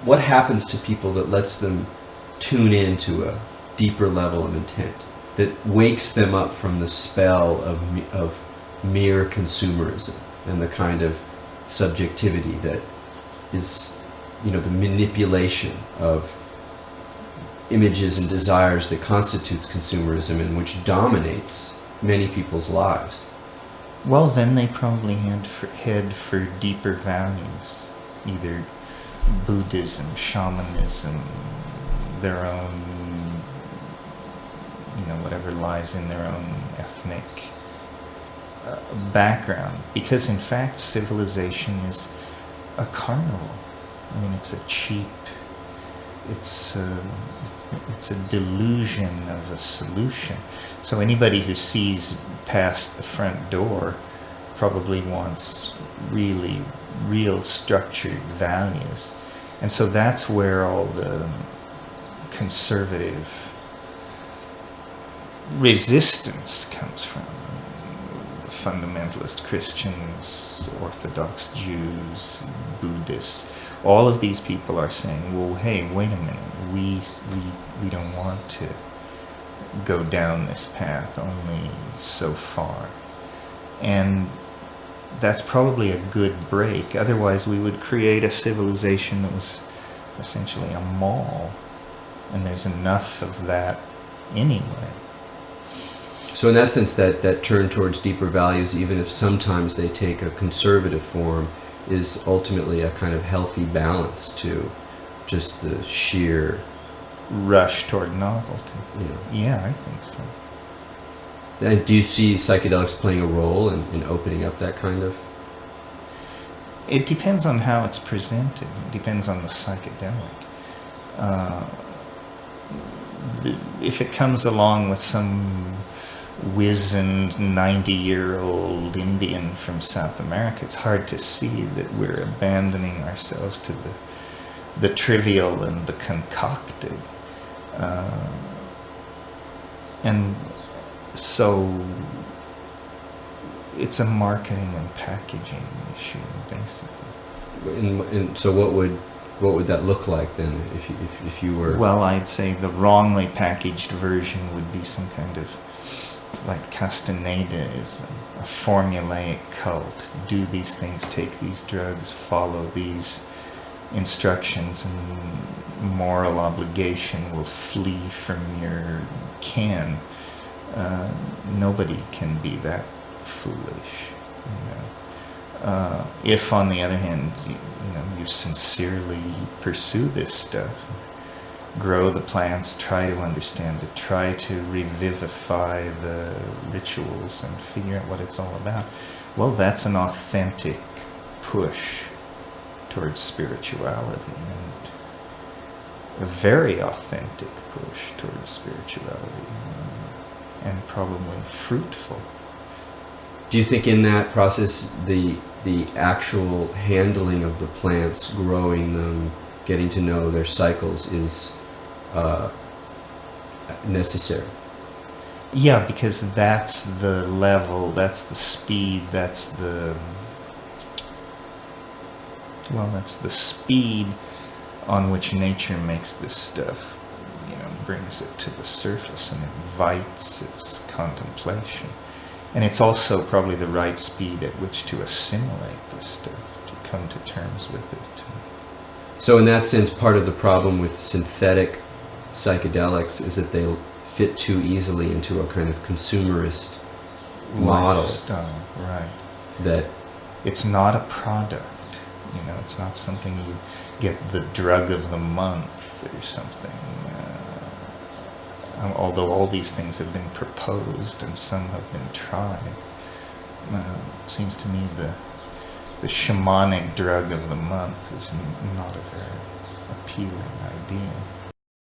what happens to people that lets them tune into a deeper level of intent, that wakes them up from the spell of mere consumerism and the kind of subjectivity that is, the manipulation of images and desires that constitutes consumerism and which dominates many people's lives? Well, then they probably head for deeper values, either Buddhism, shamanism, their own, whatever lies in their own ethnic background. Because in fact, civilization is a carnival. I mean, it's a cheap, it's a delusion of a solution. So anybody who sees past the front door probably wants really real structured values. And so that's where all the conservative resistance comes from. The fundamentalist Christians, Orthodox Jews, Buddhists, all of these people are saying, well, hey, wait a minute, we don't want to go down this path only so far. And that's probably a good break. Otherwise we would create a civilization that was essentially a mall, and there's enough of that anyway. So in that sense, that turn towards deeper values, even if sometimes they take a conservative form, is ultimately a kind of healthy balance to just the sheer rush toward novelty. Yeah, I think so. And do you see psychedelics playing a role in opening up that kind of? It depends on how it's presented. It depends on the psychedelic. If it comes along with some wizened 90-year-old Indian from South America, it's hard to see that we're abandoning ourselves to the trivial and the concocted. And so it's a marketing and packaging issue, basically. And so what would that look like then, if you were? Well, I'd say the wrongly packaged version would be some kind of, like Castaneda is a formulaic cult. Do these things, take these drugs, follow these instructions, and moral obligation will flee from your ken. Nobody can be that foolish. If, on the other hand, you sincerely pursue this stuff, grow the plants, try to understand it, try to revivify the rituals and figure out what it's all about, well, that's an authentic push towards spirituality, and a very authentic push towards spirituality, and probably fruitful. Do you think in that process the actual handling of the plants, growing them, getting to know their cycles is necessary? Yeah, because that's the level, that's the speed, that's the speed on which nature makes this stuff, brings it to the surface and invites its contemplation. And it's also probably the right speed at which to assimilate this stuff, to come to terms with it. So in that sense, part of the problem with synthetic psychedelics is that they fit too easily into a kind of consumerist model. Lifestyle, right. That it's not a product. It's not something you get the drug of the month or something. Although all these things have been proposed and some have been tried, it seems to me the shamanic drug of the month is not a very appealing idea.